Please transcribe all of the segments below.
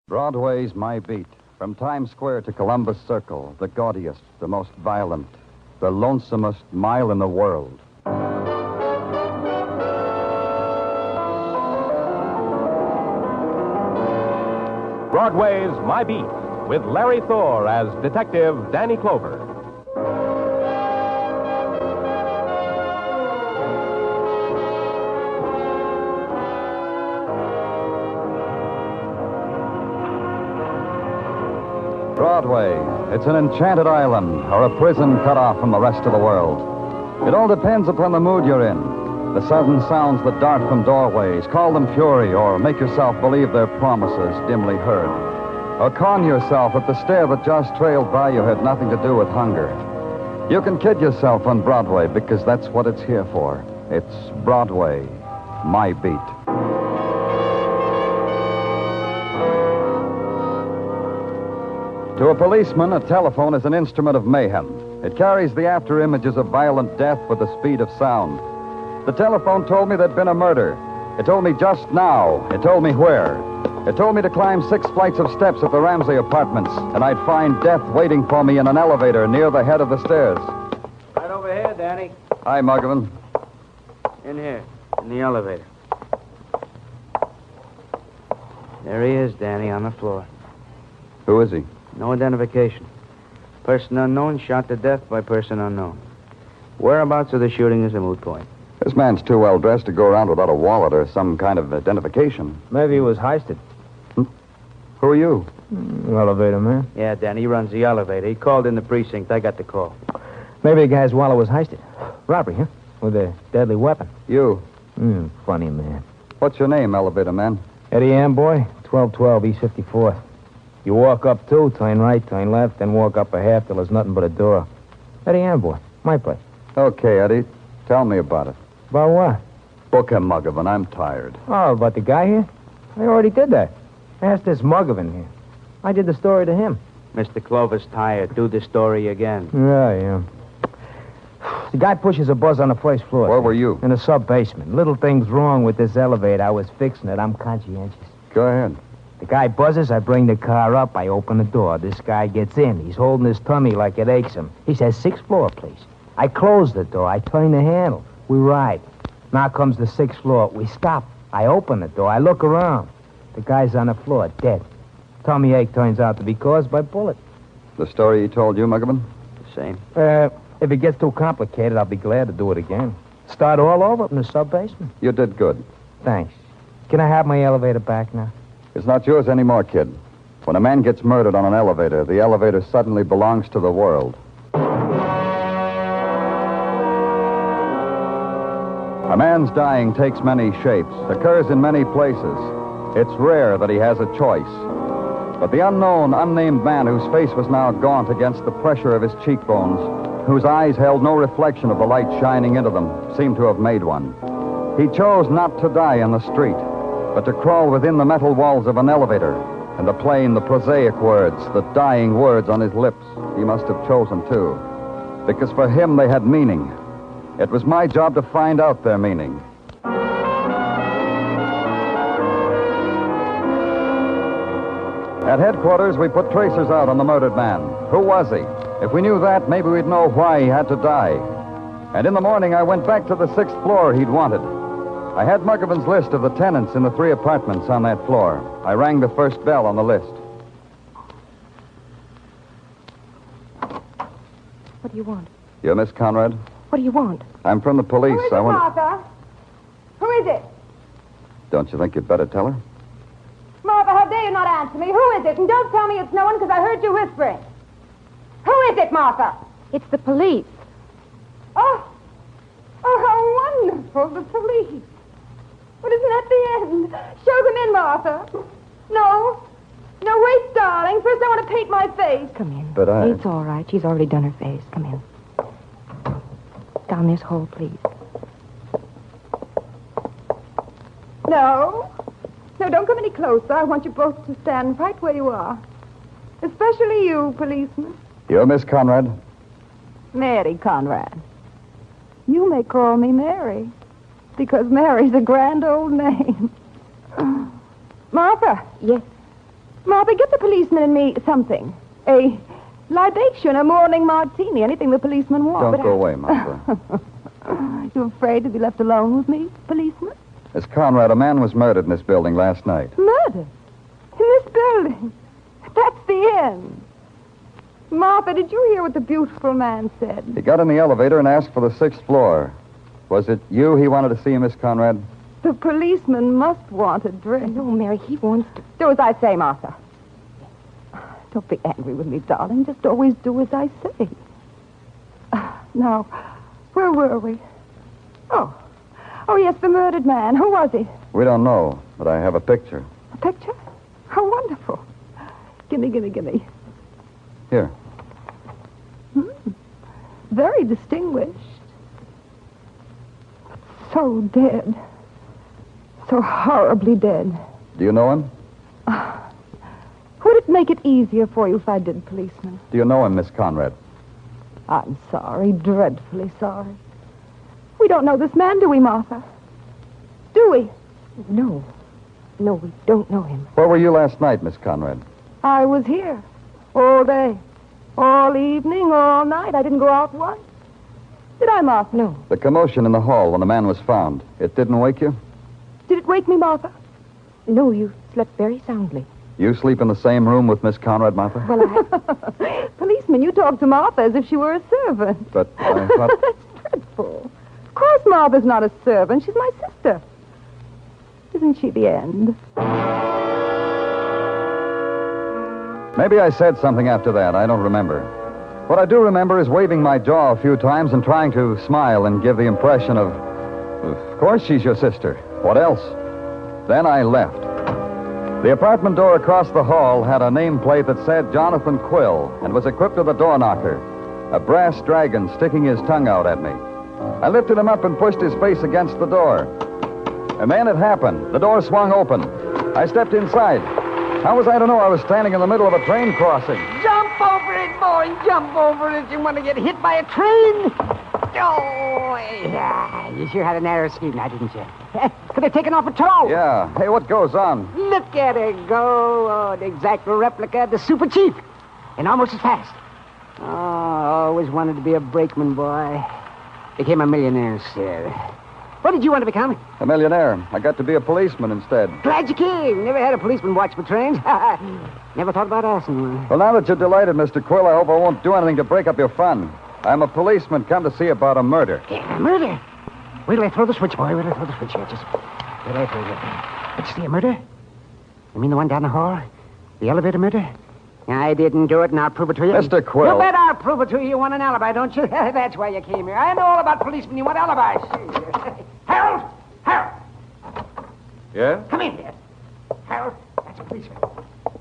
Broadway's my beat. From Times Square to Columbus Circle, the gaudiest, the most violent, the lonesomest mile in the world. Broadway's My Beat, with Larry Thor as Detective Danny Clover. Broadway, it's an enchanted island or a prison cut off from the rest of the world. It all depends upon the mood you're in. The sudden sounds that dart from doorways, call them fury, or make yourself believe they're promises dimly heard. Or con yourself that the stare that just trailed by you had nothing to do with hunger. You can kid yourself on Broadway because that's what it's here for. It's Broadway, my beat. To a policeman, a telephone is an instrument of mayhem. It carries the after images of violent death with the speed of sound. The telephone told me there'd been a murder. It told me just now. It told me where. It told me to climb 6 flights of steps at the Ramsey Apartments, and I'd find death waiting for me in an elevator near the head of the stairs. Right over here, Danny. Hi, Muggavan. In here, in the elevator. There he is, Danny, on the floor. Who is he? No identification. Person unknown, shot to death by person unknown. Whereabouts of the shooting is a moot point. This man's too well dressed to go around without a wallet or some kind of identification. Maybe he was heisted. Who are you? Elevator man. Yeah, Danny, he runs the elevator. He called in the precinct. I got the call. Maybe a guy's wallet was heisted. Robbery, huh? With a deadly weapon. You. Funny man. What's your name, elevator man? Eddie Amboy, 1212 East 54th. You walk up 2, turn right, turn left, then walk up a half till there's nothing but a door. Eddie Amboy, my place. Okay, Eddie. Tell me about it. About what? Book him, Muggavan. I'm tired. Oh, about the guy here? I already did that. Ask this Muggavan here. I did the story to him. Mr. Clover's tired. Do the story again. Yeah. The guy pushes a buzz on the first floor. Where were you? In the sub-basement. Little thing's wrong with this elevator. I was fixing it. I'm conscientious. Go ahead. The guy buzzes, I bring the car up, I open the door. This guy gets in. He's holding his tummy like it aches him. He says, 6th floor, please. I close the door. I turn the handle. We ride. Now comes the 6th floor. We stop. I open the door. I look around. The guy's on the floor, dead. Tummy ache turns out to be caused by bullet. The story he told you, Muggavan? The same. If it gets too complicated, I'll be glad to do it again. Start all over from the sub-basement. You did good. Thanks. Can I have my elevator back now? It's not yours anymore, kid. When a man gets murdered on an elevator, the elevator suddenly belongs to the world. A man's dying takes many shapes, occurs in many places. It's rare that he has a choice. But the unknown, unnamed man whose face was now gaunt against the pressure of his cheekbones, whose eyes held no reflection of the light shining into them, seemed to have made one. He chose not to die in the street, but to crawl within the metal walls of an elevator, and the plain, the prosaic words, the dying words on his lips, he must have chosen too. Because for him they had meaning. It was my job to find out their meaning. At headquarters, we put tracers out on the murdered man. Who was he? If we knew that, maybe we'd know why he had to die. And in the morning, I went back to the 6th floor he'd wanted. I had Muggavan's list of the tenants in the 3 apartments on that floor. I rang the first bell on the list. What do you want? You're Miss Conrad? What do you want? I'm from the police. Who is it, Martha? Who is it? Don't you think you'd better tell her? Martha, how dare you not answer me? Who is it? And don't tell me it's no one because I heard you whispering. Who is it, Martha? It's the police. Oh, how wonderful, the police. But isn't that the end? Show them in, Martha. No, wait, darling. First I want to paint my face. Come in. But I... It's all right. She's already done her face. Come in. Down this hole, please. No, don't come any closer. I want you both to stand right where you are. Especially you, policeman. You're Miss Conrad? Mary Conrad. You may call me Mary, because Mary's a grand old name. Martha. Yes. Martha, get the policeman and me something. A libation, a morning martini, anything the policeman wants. Don't go away, Martha. You afraid to be left alone with me, policeman? Miss Conrad, a man was murdered in this building last night. Murder? In this building? That's the end. Martha, did you hear what the beautiful man said? He got in the elevator and asked for the 6th floor. Was it you he wanted to see, Miss Conrad? The policeman must want a drink. No, Mary, he wants to. Do as I say, Martha. Don't be angry with me, darling. Just always do as I say. Now, where were we? Oh, yes, the murdered man. Who was he? We don't know, but I have a picture. A picture? How wonderful. Gimme. Here. Very distinguished. But so dead. So horribly dead. Do you know him? Would it make it easier for you if I did, policeman? Do you know him, Miss Conrad? I'm sorry, dreadfully sorry. We don't know this man, do we, Martha? Do we? No. No, we don't know him. Where were you last night, Miss Conrad? I was here. All day. All evening, all night. I didn't go out once. Did I, Martha? No. The commotion in the hall when the man was found. It didn't wake you? Did it wake me, Martha? No, you slept very soundly. You sleep in the same room with Miss Conrad, Martha? Well, Policeman, you talk to Martha as if she were a servant. But I thought... That's dreadful. Of course Martha's not a servant. She's my sister. Isn't she the end? Maybe I said something after that. I don't remember. What I do remember is waving my jaw a few times and trying to smile and give the impression of course she's your sister. What else? Then I left. The apartment door across the hall had a nameplate that said Jonathan Quill and was equipped with a door knocker, a brass dragon sticking his tongue out at me. I lifted him up and pushed his face against the door. And then it happened. The door swung open. I stepped inside. How was I to know I was standing in the middle of a train crossing? Jump over it, boy. Jump over it. You want to get hit by a train? Oh, yeah. You sure had a narrow squeak now, didn't you? Could have taken off a toe. Yeah. Hey, what goes on? Look at her go. Oh, an exact replica of the Super Chief. And almost as fast. Oh, always wanted to be a brakeman, boy. Became a millionaire instead. What did you want to become? A millionaire. I got to be a policeman instead. Glad you came. Never had a policeman watch for trains. Never thought about asking one. Well, now that you're delighted, Mr. Quill, I hope I won't do anything to break up your fun. I'm a policeman come to see about a murder. Yeah, murder? Wait till I throw the switch, boy. Wait till I throw the switch here. Just wait till I throw it. Did you see a murder? You mean the one down the hall? The elevator murder? I didn't do it, and I'll prove it to you. Mr. Quill. You bet I'll prove it to you. You want an alibi, don't you? That's why you came here. I know all about policemen. You want alibis. Harold! Harold! Yeah? Come in there. Harold, that's a policeman.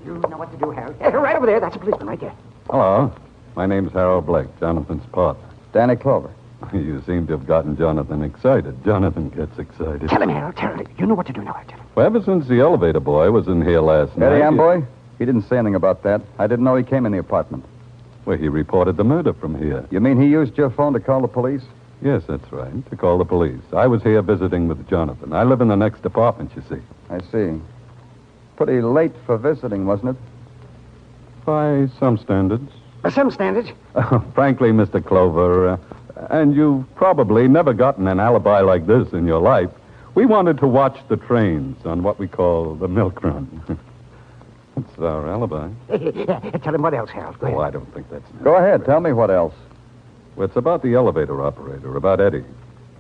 You know what to do, Harold. Right over there. That's a policeman right there. Hello. My name's Harold Blake, Jonathan's partner. Danny Clover. You seem to have gotten Jonathan excited. Jonathan gets excited. Tell him, Harold. Tell him. You know what to do now. Tell him. Well, ever since the elevator boy was in here last night... Eddie Amboy? He didn't say anything about that. I didn't know he came in the apartment. Well, he reported the murder from here. You mean he used your phone to call the police? Yes, that's right, to call the police. I was here visiting with Jonathan. I live in the next apartment, you see. I see. Pretty late for visiting, wasn't it? By some standards. By some standards. Frankly, Mr. Clover, and you've probably never gotten an alibi like this in your life, we wanted to watch the trains on what we call the milk run. That's our alibi. Tell him what else, Harold. Go ahead. Oh, I don't think that's necessary. Go ahead. Tell me what else. Well, it's about the elevator operator, about Eddie.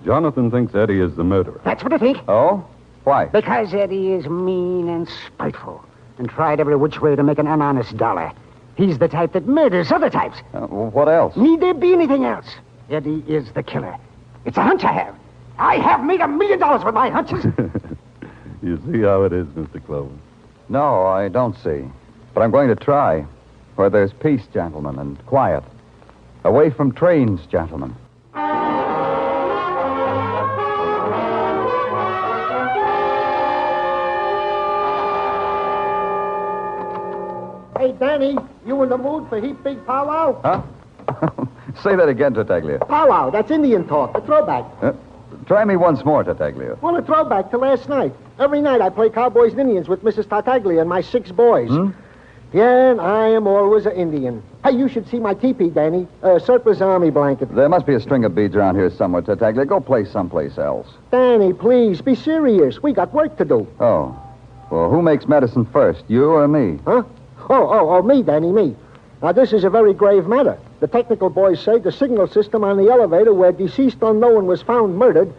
Jonathan thinks Eddie is the murderer. That's what I think. Oh? Why? Because Eddie is mean and spiteful and tried every which way to make an honest dollar. He's the type that murders other types. What else? Need there be anything else? Eddie is the killer. It's a hunch I have. I have made $1 million with my hunches. You see how it is, Mr. Clover. No, I don't see. But I'm going to try. Where there's peace, gentlemen, and quiet. Away from trains, gentlemen. Hey, Danny, you in the mood for heap big powwow? Huh? Say that again, Tartaglia. Powwow, that's Indian talk, a throwback. Try me once more, Tartaglia. Well, a throwback to last night. Every night I play Cowboys and Indians with Mrs. Tartaglia and my 6 boys. Yeah, and I am always an Indian. Hey, you should see my teepee, Danny. Surplus army blanket. There must be a string of beads around here somewhere, Tartaglia. Go play someplace else. Danny, please, be serious. We got work to do. Oh. Well, who makes medicine first, you or me? Huh? Oh, me, Danny, me. Now, this is a very grave matter. The technical boys say the signal system on the elevator where deceased unknown was found murdered.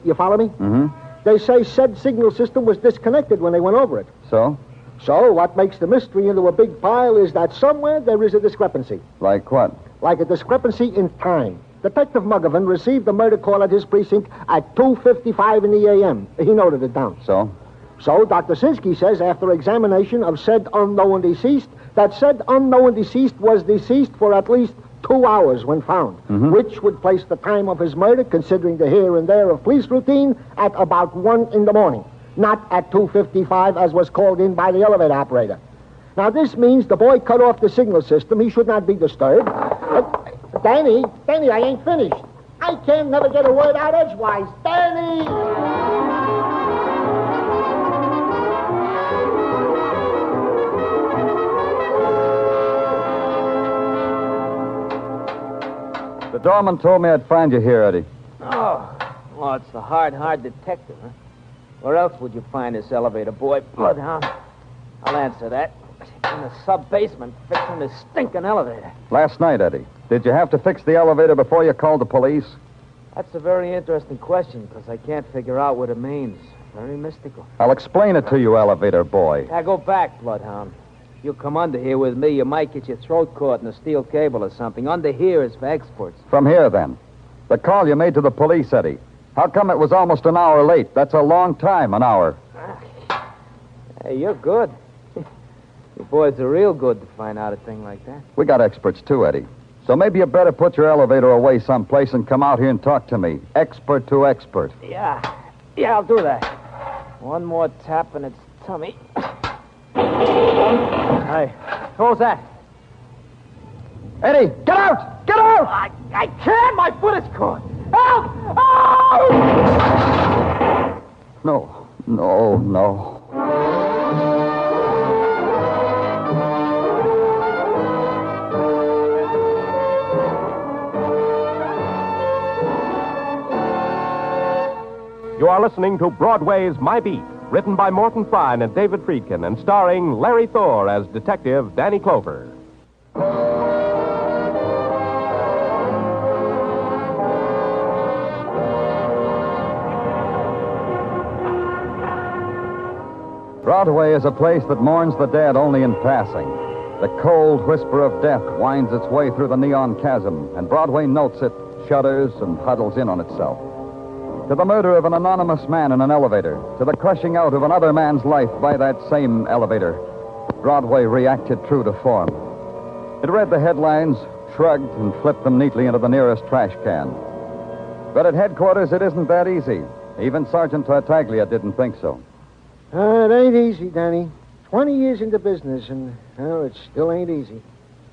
You follow me? Mm-hmm. They say said signal system was disconnected when they went over it. So? So, what makes the mystery into a big pile is that somewhere there is a discrepancy. Like what? Like a discrepancy in time. Detective Muggovan received the murder call at his precinct at 2:55 in the a.m. He noted it down. So? So, Dr. Sinsky says, after examination of said unknown deceased, that said unknown deceased was deceased for at least 2 hours when found, which would place the time of his murder, considering the here and there of police routine, at about 1 in the morning, not at 2:55 as was called in by the elevator operator. Now, this means the boy cut off the signal system. He should not be disturbed. Danny, I ain't finished. I can't never get a word out edgewise. Danny! The doorman told me I'd find you here, Eddie. Oh, it's the hard detective, huh? Where else would you find this elevator boy, Bloodhound? I'll answer that. In the sub-basement, fixing this stinking elevator. Last night, Eddie. Did you have to fix the elevator before you called the police? That's a very interesting question, because I can't figure out what it means. Very mystical. I'll explain it to you, elevator boy. Now, go back, Bloodhound. If you come under here with me, you might get your throat caught in a steel cable or something. Under here is for experts. From here, then. The call you made to the police, Eddie. How come it was almost an hour late? That's a long time, an hour. Hey, you're good. You boys are real good to find out a thing like that. We got experts, too, Eddie. So maybe you better put your elevator away someplace and come out here and talk to me. Expert to expert. Yeah, I'll do that. One more tap in its tummy. Hey, who's that? Eddie, get out! Get out! I can't! My foot is caught! Help! Oh! No. You are listening to Broadway's My Beat, written by Morton Fine and David Friedkin, and starring Larry Thor as Detective Danny Clover. Broadway is a place that mourns the dead only in passing. The cold whisper of death winds its way through the neon chasm, and Broadway notes it, shudders, and huddles in on itself. To the murder of an anonymous man in an elevator, to the crushing out of another man's life by that same elevator, Broadway reacted true to form. It read the headlines, shrugged, and flipped them neatly into the nearest trash can. But at headquarters, it isn't that easy. Even Sergeant Tartaglia didn't think so. It ain't easy, Danny. 20 years into business, and, well, it still ain't easy.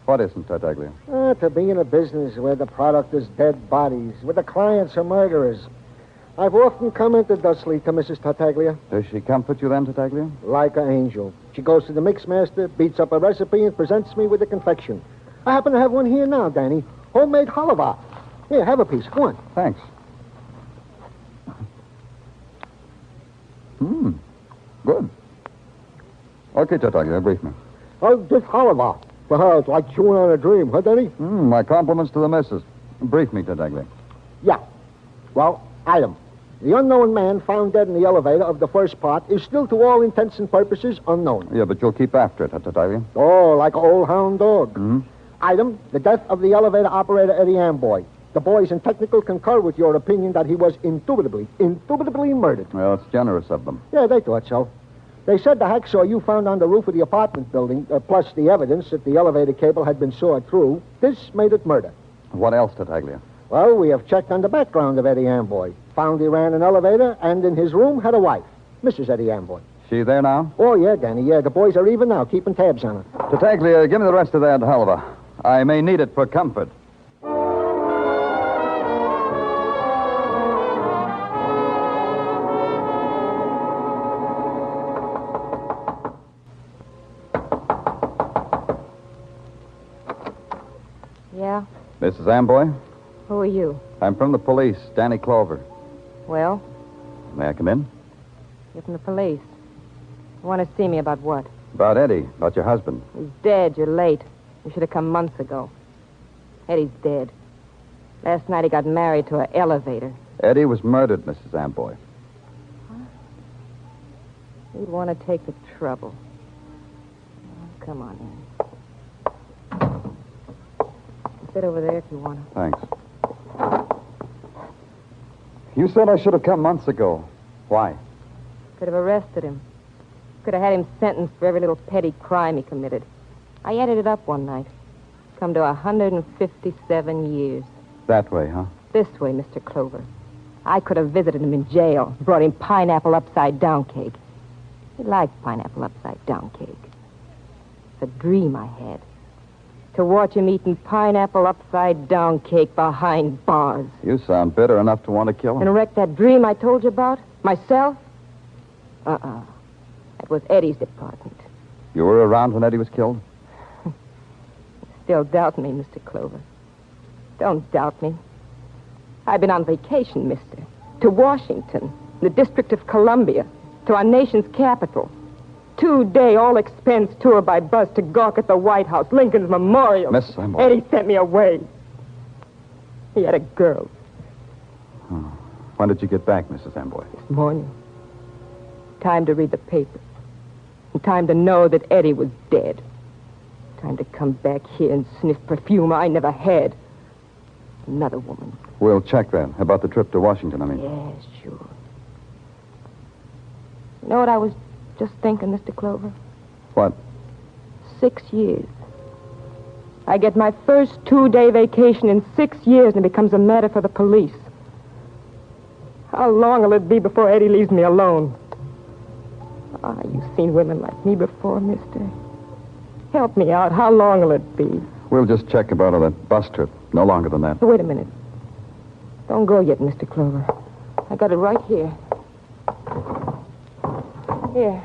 What isn't, Tartaglia? To be in a business where the product is dead bodies, where the clients are murderers. I've often commented thusly to Mrs. Tartaglia. Does she comfort you then, Tartaglia? Like an angel. She goes to the mix master, beats up a recipe, and presents me with a confection. I happen to have one here now, Danny. Homemade halva. Here, have a piece. Go on. Thanks. Good. Okay, Tartaglia, brief me. Oh, this halva. For her, it's like chewing on a dream, huh, Danny? My compliments to the missus. Brief me, Tartaglia. Yeah. Well, item. The unknown man found dead in the elevator of the first part is still, to all intents and purposes, unknown. Yeah, but you'll keep after it, Tartaglia. Oh, like an old hound dog. Item, the death of the elevator operator, Eddie Amboy. The boys in technical concur with your opinion that he was indubitably murdered. Well, it's generous of them. Yeah, they thought so. They said the hacksaw you found on the roof of the apartment building, plus the evidence that the elevator cable had been sawed through, this made it murder. What else, Tartaglia? Well, we have checked on the background of Eddie Amboy. Found he ran an elevator, and in his room had a wife, Mrs. Eddie Amboy. She there now? Oh, yeah, Danny, yeah. The boys are even now, keeping tabs on her. Tartaglia, give me the rest of that halva. I may need it for comfort. Yeah? Mrs. Amboy? Who are you? I'm from the police, Danny Clover. Well, May I come in? you're from the police. You want to see me about what? About Eddie, about your husband. He's dead. You're late. You should have come months ago. Eddie's dead. Last night he got married to an elevator. Eddie was murdered, Mrs. Amboy. You'd want to take the trouble. Oh, come on in. Sit over there if you want to. Thanks. You said I should have come months ago. Why? Could have arrested him. Could have had him sentenced for every little petty crime he committed. I added it up one night. Come to 157 years. That way, huh? This way, Mr. Clover. I could have visited him in jail, brought him pineapple upside-down cake. He liked pineapple upside-down cake. It's a dream I had. To watch him eating pineapple upside-down cake behind bars. You sound bitter enough to want to kill him. And wreck that dream I told you about? Myself? That was Eddie's department. You were around when Eddie was killed? Still doubt me, Mr. Clover. Don't doubt me. I've been on vacation, mister. To Washington, the District of Columbia, to our nation's capital. 2-day all-expense tour by bus to gawk at the White House, Lincoln's Memorial. Miss Amboy. Eddie sent me away. He had a girl. When did you get back, Mrs. Amboy? This morning. Time to read the papers. And time to know that Eddie was dead. Time to come back here and sniff perfume I never had. Another woman. We'll check that. About the trip to Washington, I mean. Yes, sure. You know what I was just thinking, Mr. Clover? What? 6 years. I get my first 2-day vacation in 6 years and it becomes a matter for the police. How long will it be before Eddie leaves me alone? You've seen women like me before, mister. Help me out. How long will it be? We'll just check about that bus trip. No longer than that. Wait a minute. Don't go yet, Mr. Clover. I got it right here. Here.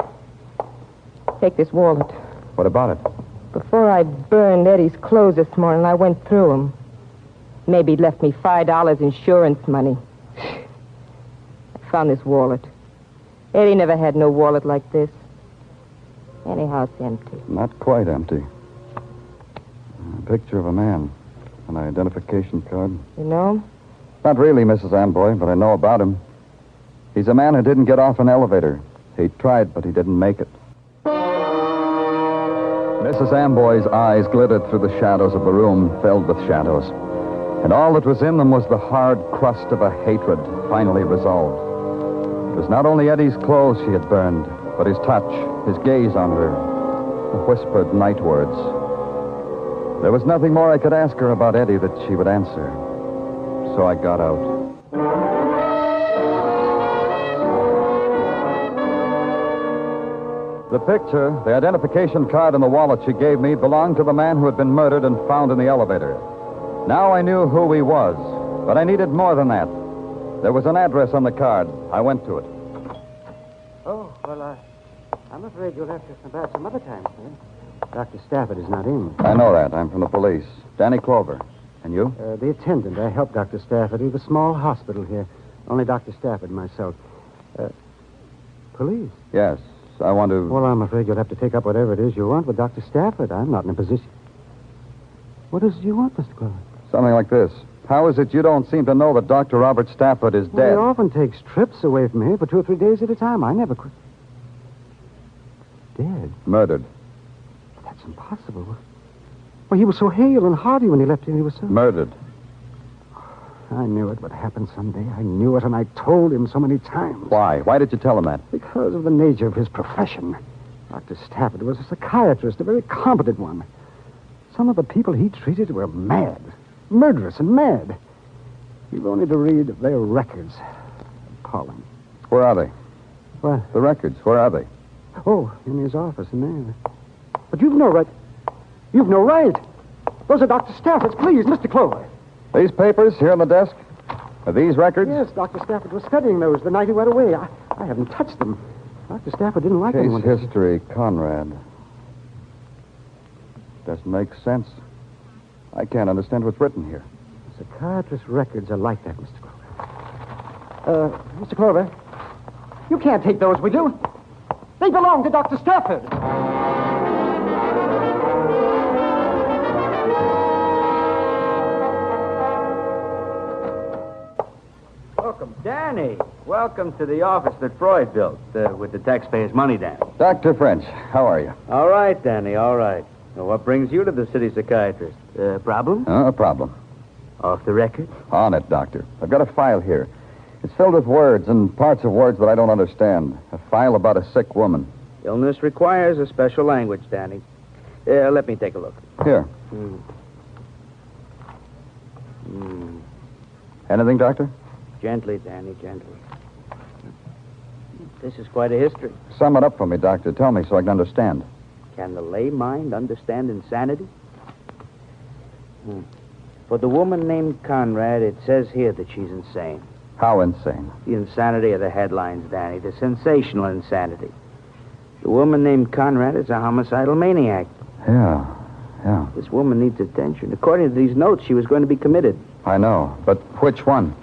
Take this wallet. What about it? Before I burned Eddie's clothes this morning, I went through them. Maybe he'd left me $5 insurance money. I found this wallet. Eddie never had no wallet like this. Anyhow, it's empty. Not quite empty. A picture of a man. An identification card. You know him? Not really, Mrs. Amboy, but I know about him. He's a man who didn't get off an elevator. He tried, but he didn't make it. Mrs. Amboy's eyes glittered through the shadows of the room filled with shadows. And all that was in them was the hard crust of a hatred finally resolved. It was not only Eddie's clothes she had burned, but his touch, his gaze on her, the whispered night words. There was nothing more I could ask her about Eddie that she would answer. So I got out. The picture, the identification card and the wallet she gave me belonged to the man who had been murdered and found in the elevator. Now I knew who he was, but I needed more than that. There was an address on the card. I went to it. Oh, well, I'm afraid you'll have to come back some other time, sir. Dr. Stafford is not in. I know that. I'm from the police. Danny Clover. And you? The attendant. I helped Dr. Stafford. We have a small hospital here. Only Dr. Stafford and myself. Police? Yes. I want to... Well, I'm afraid you'll have to take up whatever it is you want with Dr. Stafford. I'm not in a position. What is it you want, Mr. Clover? Something like this. How is it you don't seem to know that Dr. Robert Stafford is Well, dead? he often takes trips away from here for 2 or 3 days at a time. I never could. Dead? Murdered. That's impossible. Well, he was so hale and hearty when he left here. He was so... Murdered. I knew it would happen someday. I knew it, and I told him so many times. Why? Why did you tell him that? Because of the nature of his profession. Dr. Stafford was a psychiatrist, a very competent one. Some of the people he treated were mad. Murderous and mad. You've only to read their records. Appalling. Where are they? What? The records. Where are they? Oh, in his office in there. But you've no right. You've no right. Those are Dr. Stafford's. Please, Mr. Clover. These papers here on the desk? Are these records? Yes, Dr. Stafford was studying those the night he went away. I haven't touched them. Dr. Stafford didn't like them. Case history, Conrad. Doesn't make sense. I can't understand what's written here. Psychiatrist records are like that, Mr. Clover. Mr. Clover, you can't take those with you. They belong to Dr. Stafford. Welcome, Danny. Welcome to the office that Freud built with the taxpayers' money, Danny. Dr. French, how are you? All right, Danny, all right. Now, what brings you to the city psychiatrist? Problem? A problem. Off the record? On it, Doctor. I've got a file here. It's filled with words and parts of words that I don't understand. A file about a sick woman. Illness requires a special language, Danny. Let me take a look. Here. Anything, Doctor? Gently, Danny, gently. This is quite a history. Sum it up for me, Doctor. Tell me so I can understand. Can the lay mind understand insanity? For the woman named Conrad, it says here that she's insane. How insane? The insanity of the headlines, Danny. The sensational insanity. The woman named Conrad is a homicidal maniac. Yeah. This woman needs attention. According to these notes, she was going to be committed. I know, but which one?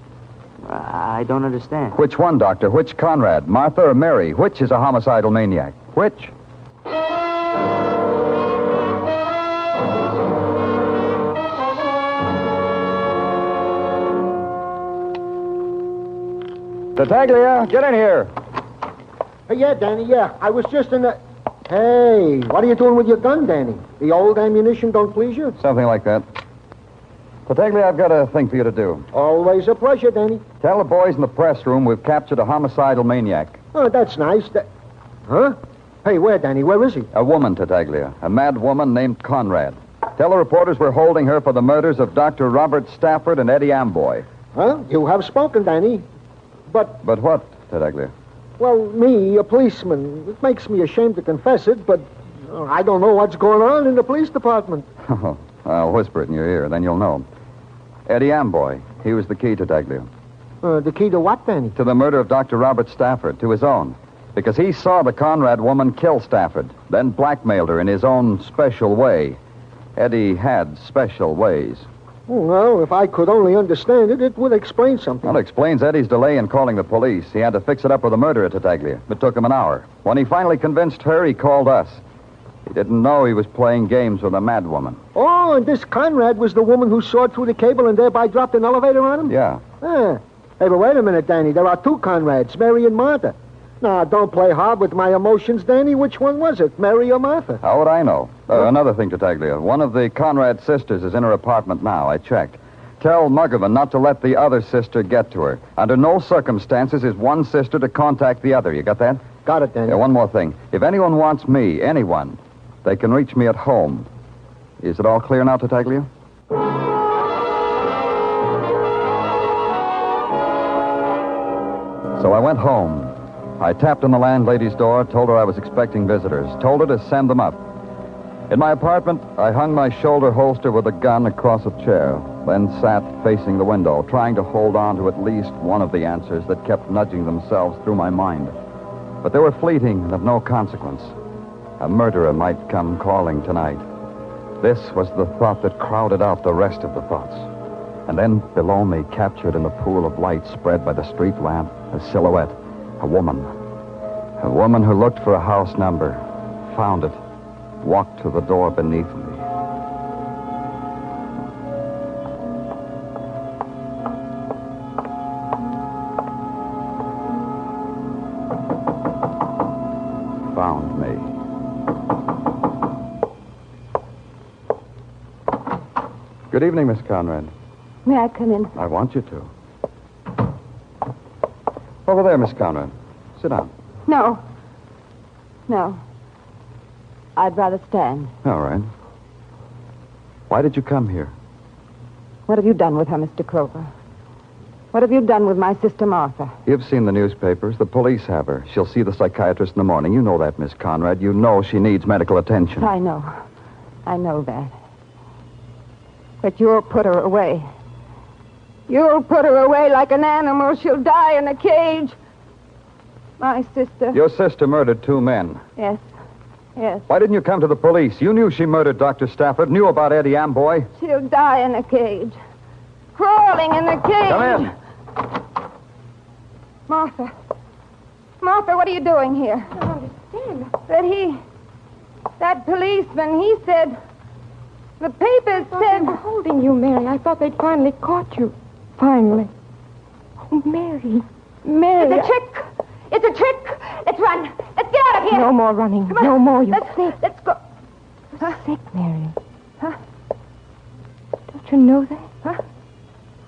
I don't understand. Which one, Doctor? Which Conrad? Martha or Mary? Which is a homicidal maniac? Which? Tartaglia, get in here. Yeah, Danny, yeah. I was just in the... Hey, what are you doing with your gun, Danny? The old ammunition don't please you? Something like that. Tartaglia, I've got a thing for you to do. Always a pleasure, Danny. Tell the boys in the press room we've captured a homicidal maniac. Oh, that's nice. Huh? Hey, where, Danny? Where is he? A woman, Tartaglia. A mad woman named Conrad. Tell the reporters we're holding her for the murders of Dr. Robert Stafford and Eddie Amboy. Huh? You have spoken, Danny. But what, Tartaglia? Well, me, a policeman, it makes me ashamed to confess it, but I don't know what's going on in the police department. Oh, I'll whisper it in your ear, then you'll know. Eddie Amboy, he was the key, Tartaglia. The key to what, Danny? To the murder of Dr. Robert Stafford, to his own. Because he saw the Conrad woman kill Stafford, then blackmailed her in his own special way. Eddie had special ways. Well, if I could only understand it, it would explain something. Well, it explains Eddie's delay in calling the police. He had to fix it up with the murderer, Tartaglia. It took him an hour. When he finally convinced her, he called us. He didn't know he was playing games with a mad woman. Oh, and this Conrad was the woman who sawed through the cable and thereby dropped an elevator on him? Yeah. Hey, but wait a minute, Danny. There are two Conrads, Mary and Martha. Now, don't play hard with my emotions, Danny. Which one was it, Mary or Martha? How would I know? Another thing, Tartaglia. One of the Conrad sisters is in her apartment now. I checked. Tell Muggerman not to let the other sister get to her. Under no circumstances is one sister to contact the other. You got that? Got it, Danny. Yeah, one more thing. If anyone wants me, anyone, they can reach me at home. Is it all clear now, Tartaglia? So I went home. I tapped on the landlady's door, told her I was expecting visitors, told her to send them up. In my apartment, I hung my shoulder holster with a gun across a chair, then sat facing the window, trying to hold on to at least one of the answers that kept nudging themselves through my mind. But they were fleeting and of no consequence. A murderer might come calling tonight. This was the thought that crowded out the rest of the thoughts. And then, below me, captured in the pool of light spread by the street lamp, a silhouette. A woman. A woman who looked for a house number, found it, walked to the door beneath me. Found me. Good evening, Miss Conrad. May I come in? I want you to. Over there, Miss Conrad. Sit down. No. I'd rather stand. All right. Why did you come here? What have you done with her, Mr. Clover? What have you done with my sister Martha? You've seen the newspapers. The police have her. She'll see the psychiatrist in the morning. You know that, Miss Conrad. You know she needs medical attention. I know that. But you'll put her away. You'll put her away like an animal. She'll die in a cage. My sister. Your sister murdered two men. Yes. Yes. Why didn't you come to the police? You knew she murdered Dr. Stafford, knew about Eddie Amboy. She'll die in a cage. Crawling in a cage. Come in. Martha. Martha, what are you doing here? I don't understand. That policeman, he said... The papers They said... were holding you, Mary. I thought they'd finally caught you. Finally. Oh, Mary. Mary. It's a trick. It's a trick. Let's run. Let's get out of here. No more running. Come on. No more. You're sick. Let's go. You're sick, Mary. Huh? Don't you know that? Huh?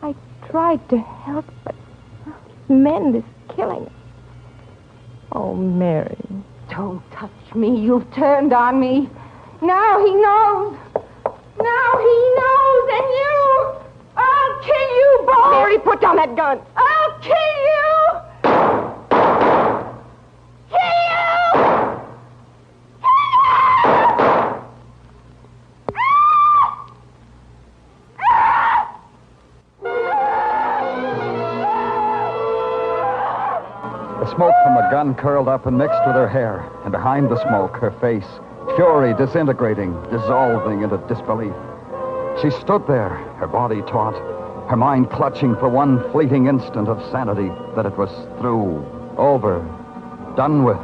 I tried to help, but these men, this killing. Oh, Mary. Don't touch me. You've turned on me. Now he knows. Now he knows, and you... I'll kill you both. Mary, put down that gun. I'll kill you. Kill you. The smoke from the gun curled up and mixed with her hair, and behind the smoke, her face, fury disintegrating, dissolving into disbelief. She stood there, her body taut, her mind clutching for one fleeting instant of sanity that it was through, over, done with.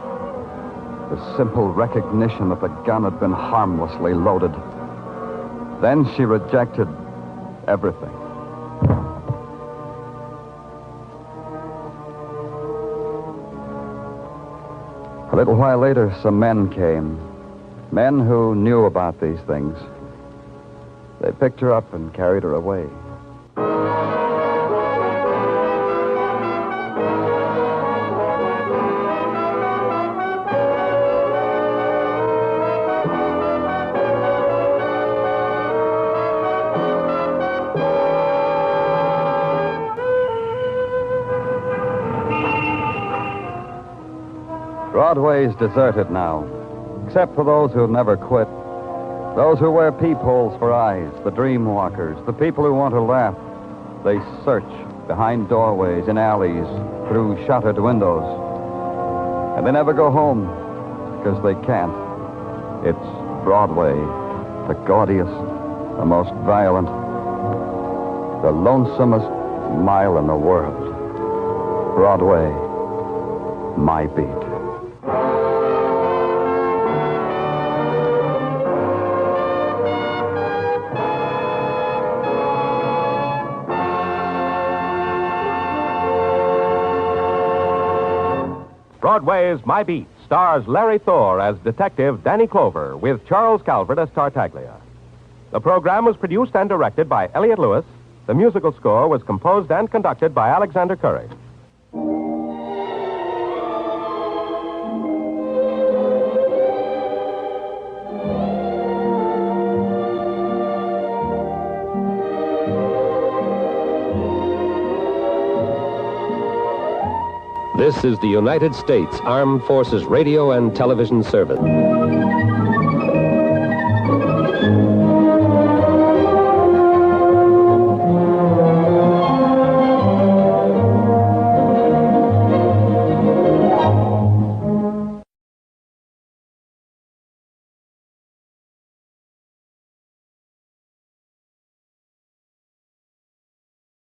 The simple recognition that the gun had been harmlessly loaded. Then she rejected everything. A little while later, some men came. Men who knew about these things. They picked her up and carried her away. Broadway's deserted now, except for those who'll never quit. Those who wear peepholes for eyes, the dream walkers, the people who want to laugh. They search behind doorways, in alleys, through shuttered windows. And they never go home, because they can't. It's Broadway, the gaudiest, the most violent, the lonesomest mile in the world. Broadway, my beat. Broadway's My Beat stars Larry Thor as Detective Danny Clover with Charles Calvert as Tartaglia. The program was produced and directed by Elliott Lewis. The musical score was composed and conducted by Alexander Courage. This is the United States Armed Forces Radio and Television Service.